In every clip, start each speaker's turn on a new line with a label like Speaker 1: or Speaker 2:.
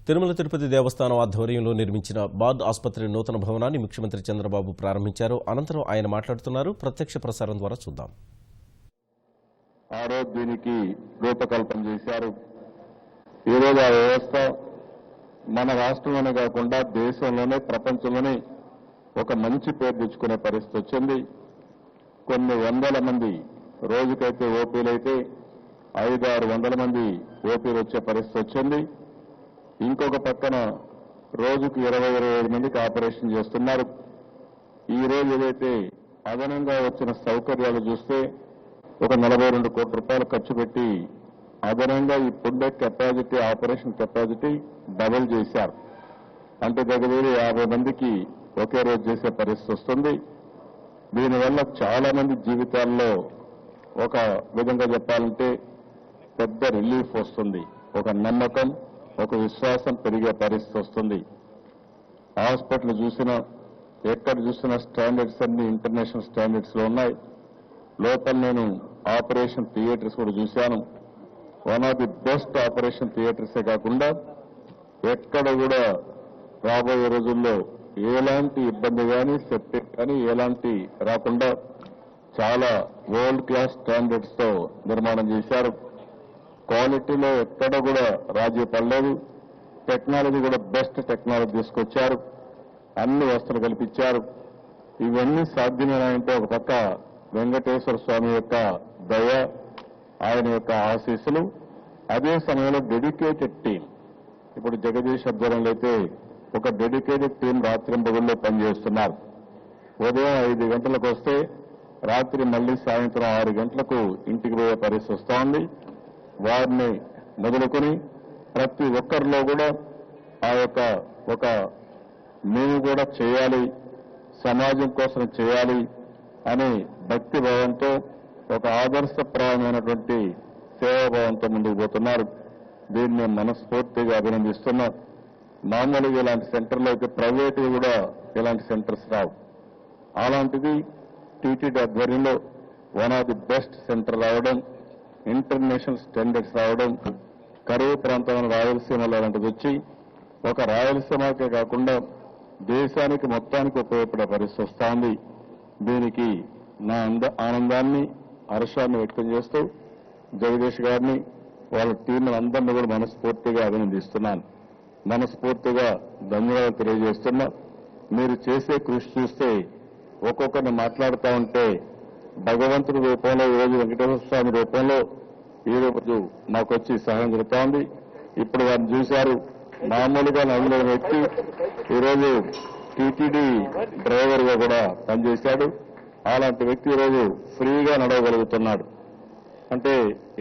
Speaker 1: తిరుమల తిరుపతి దేవస్థానం ఆధ్వర్యంలో నిర్మించిన బాద్ ఆసుపత్రి నూతన భవనాన్ని ముఖ్యమంత్రి చంద్రబాబు ప్రారంభించారు. అనంతరం ఆయన మాట్లాడుతున్నారు. ప్రత్యక్ష ప్రసారం ద్వారా చూద్దాం.
Speaker 2: ఆ రోజు దీనికి రూపకల్పన చేశారు. ఈరోజు ఆ వ్యవస్థ మన రాష్ట్రంలోనే కాకుండా దేశంలోనే ప్రపంచంలోనే ఒక మంచి పేరు తెచ్చుకునే పరిస్థితి వచ్చింది. కొన్ని వందల మంది రోజుకైతే ఓపీలైతే 500-600 మంది ఓపీలు వచ్చే పరిస్థితి వచ్చింది. ఇంకొక పక్కన రోజుకు 20-25 మందికి ఆపరేషన్ చేస్తున్నారు. ఈ రోజు ఏదైతే అదనంగా వచ్చిన సౌకర్యాలు చూస్తే ఒక 42 కోట్ల రూపాయలు ఖర్చు పెట్టి అదనంగా ఈ పుండె కెపాసిటీ ఆపరేషన్ కెపాసిటీ డబుల్ చేశారు. అంటే దగ్గర 50 మందికి ఒకే రోజు చేసే పరిస్థితి వస్తుంది. దీనివల్ల చాలా మంది జీవితాల్లో ఒక విధంగా చెప్పాలంటే పెద్ద రిలీఫ్ వస్తుంది. ఒక నమ్మకం, ఒక విశ్వాసం పెరిగే పరిస్థితి వస్తుంది. హాస్పిటల్ చూసినా ఎక్కడ చూసినా స్టాండర్డ్స్ అన్ని ఇంటర్నేషనల్ స్టాండర్డ్స్ లో ఉన్నాయి. లోపల నేను ఆపరేషన్ థియేటర్స్ కూడా చూశాను. One of the best operation థియేటర్సే కాకుండా ఎక్కడ కూడా రాబోయే రోజుల్లో ఎలాంటి ఇబ్బంది కానీ సెప్టిక్ కానీ ఎలాంటి రాకుండా చాలా వరల్డ్ క్లాస్ స్టాండర్డ్స్ తో నిర్మాణం చేశారు. క్వాలిటీలో ఎక్కడ కూడా రాజీ పడలేదు. టెక్నాలజీ కూడా బెస్ట్ టెక్నాలజీ తీసుకొచ్చారు. అన్ని వసతులు కల్పించారు. ఇవన్నీ సాధ్యమేనంటే ఒక పక్క వెంకటేశ్వర స్వామి యొక్క దయ, ఆయన యొక్క ఆశీస్సులు, అదే సమయంలో డెడికేటెడ్ టీం. ఇప్పుడు జగదీష్ ఆధ్వర్యంలో అయితే ఒక డెడికేటెడ్ టీం రాత్రింబగళ్ళలో పనిచేస్తున్నారు. ఉదయం 5 గంటలకు వస్తే రాత్రి మళ్లీ సాయంత్రం 6 గంటలకు ఇంటికి పోయే పరిస్థితి వస్తోంది. వారిని మొదలుకొని ప్రతి ఒక్కరిలో కూడా ఆ యొక్క ఒక మేము కూడా చేయాలి, సమాజం కోసం చేయాలి అనే భక్తి భావంతో ఒక ఆదర్శప్రాయమైనటువంటి సేవాభావంతో ముందుకు పోతున్నారు. దీన్ని మనస్ఫూర్తిగా అభినందిస్తున్నాం. మామూలుగా ఇలాంటి సెంటర్లో అయితే ప్రైవేట్ కూడా ఇలాంటి సెంటర్స్ రావు. అలాంటిది టీటీడీ ఆధ్వర్యంలో one of the best centre రావడం, ఇంటర్నేషనల్ స్టాండర్డ్స్ రావడం, కరువు ప్రాంతమైన రాయలసీమలో అలాంటిది వచ్చి ఒక రాయలసీమకే కాకుండా దేశానికి మొత్తానికి ఉపయోగపడే పరిస్థితి వస్తోంది. దీనికి నా ఆనందాన్ని, హర్షాన్ని వ్యక్తం చేస్తూ జగదీష్ గారిని, వాళ్ళ టీంలందరినీ కూడా మనస్ఫూర్తిగా అభినందిస్తున్నాను. మనస్ఫూర్తిగా ధన్యవాదాలు తెలియజేస్తున్నా. మీరు చేసే కృషి చూస్తే ఒక్కొక్కరిని మాట్లాడుతూ ఉంటే భగవంతుడి రూపంలో ఈరోజు వెంకటేశ్వర స్వామి రూపంలో ఈరోజు మాకు వచ్చి సహాయం జరుగుతోంది. ఇప్పుడు వారిని చూశారు. మామూలుగా నమ్మిన వ్యక్తి ఈరోజు టీటీడీ డ్రైవర్ గా కూడా పనిచేశాడు. అలాంటి వ్యక్తి ఈరోజు ఫ్రీగా నడవగలుగుతున్నాడు. అంటే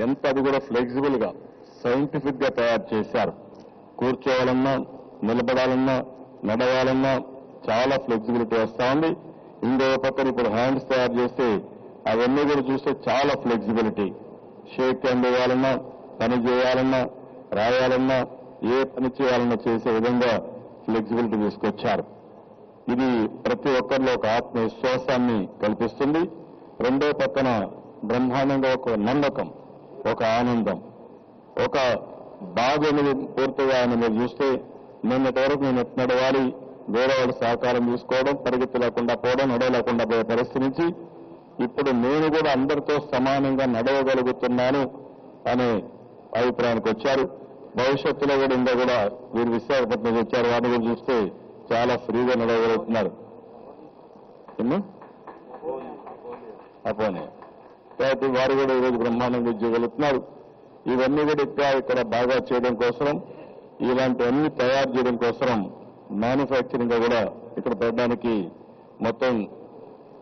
Speaker 2: ఎంత అది కూడా ఫ్లెక్సిబుల్ గా సైంటిఫిక్ గా తయారు చేశారు. కూర్చోవాలన్నా, నిలబడాలన్నా, నడవాలన్నా చాలా ఫ్లెక్సిబిలిటీ వస్తా ఉంది. ఇంకో పక్కన ఇప్పుడు హ్యాండ్స్ తయారు చేస్తే అవన్నీ కూడా చూస్తే చాలా ఫ్లెక్సిబిలిటీ. షేక్ హ్యాండ్ ఇవ్వాలన్నా, పని చేయాలన్నా, రాయాలన్నా, ఏ పని చేయాలన్నా చేసే విధంగా ఫ్లెక్సిబిలిటీ తీసుకొచ్చారు. ఇది ప్రతి ఒక్కరిలో ఒక ఆత్మవిశ్వాసాన్ని కల్పిస్తుంది. రెండో పక్కన బ్రహ్మాండంగా ఒక నమ్మకం, ఒక ఆనందం, ఒక బాధ అనేది పూర్తిగా ఆయన మీరు చూస్తే నిన్నటి వరకు నేను ఎట్లా నడవాలి, వేరే వాళ్ళ సహకారం తీసుకోవడం, పరిగెత్తి లేకుండా పోవడం, నడవలేకుండా పోయే పరిస్థితి నుంచి ఇప్పుడు నేను కూడా అందరితో సమానంగా నడవగలుగుతున్నాను అనే అభిప్రాయానికి వచ్చారు. భవిష్యత్తులో కూడా ఇంకా కూడా వీరు విశాఖపట్నం వచ్చారు. వారిని కూడా చూస్తే చాలా ఫ్రీగా నడవగలుగుతున్నారు. అపోనే కాబట్టి వారు కూడా ఈరోజు బ్రహ్మాండంగా చేయగలుగుతున్నారు. ఇవన్నీ కూడా ఇక్కడ బాగా చేయడం కోసం, ఇలాంటివన్నీ తయారు చేయడం కోసం మ్యానుఫ్యాక్చరింగ్ కూడా ఇక్కడ పెట్టడానికి మొత్తం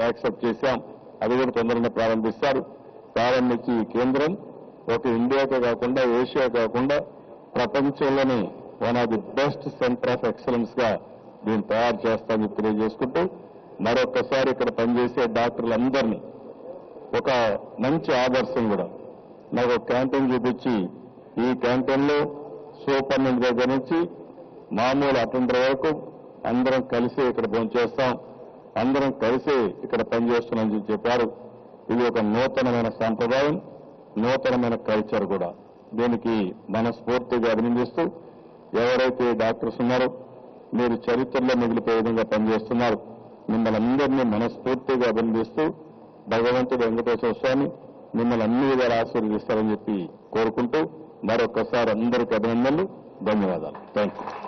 Speaker 2: యాక్సెప్ట్ చేశాం. అది కూడా తొందరగా ప్రారంభిస్తారు. ప్రారంభించి ఈ కేంద్రం ఒక ఇండియాకే కాకుండా, ఏషియా కాకుండా ప్రపంచంలోనే one of the best centre of excellence గా దీన్ని తయారు చేస్తామని తెలియజేసుకుంటూ మరొకసారి ఇక్కడ పనిచేసే డాక్టర్లందరినీ ఒక మంచి ఆదర్శం కూడా నాకు ఒక క్యాంటీన్ చూపించి, ఈ క్యాంటీన్లో సూపరింటెండెంట్ దగ్గర నుంచి మామూలు అటెండర్ వరకు అందరం కలిసి ఇక్కడ భోంచేస్తాం, అందరం కలిసి ఇక్కడ పనిచేస్తున్నామని చెప్పారు. ఇది ఒక నూతనమైన సాంప్రదాయం, నూతనమైన కల్చర్ కూడా. దీనికి మనస్ఫూర్తిగా అభినందిస్తూ ఎవరైతే డాక్టర్స్ ఉన్నారో మీరు చరిత్రలో మిగిలిపోయే విధంగా పనిచేస్తున్నారు. మిమ్మల్ని అందరినీ మనస్ఫూర్తిగా అభినందిస్తూ భగవంతుడు వెంకటేశ్వర స్వామి మిమ్మల్ని అన్ని విధాలు ఆశీర్వదిస్తారని చెప్పి కోరుకుంటూ మరొకసారి అందరికీ అభినందనలు, ధన్యవాదాలు. Thank you.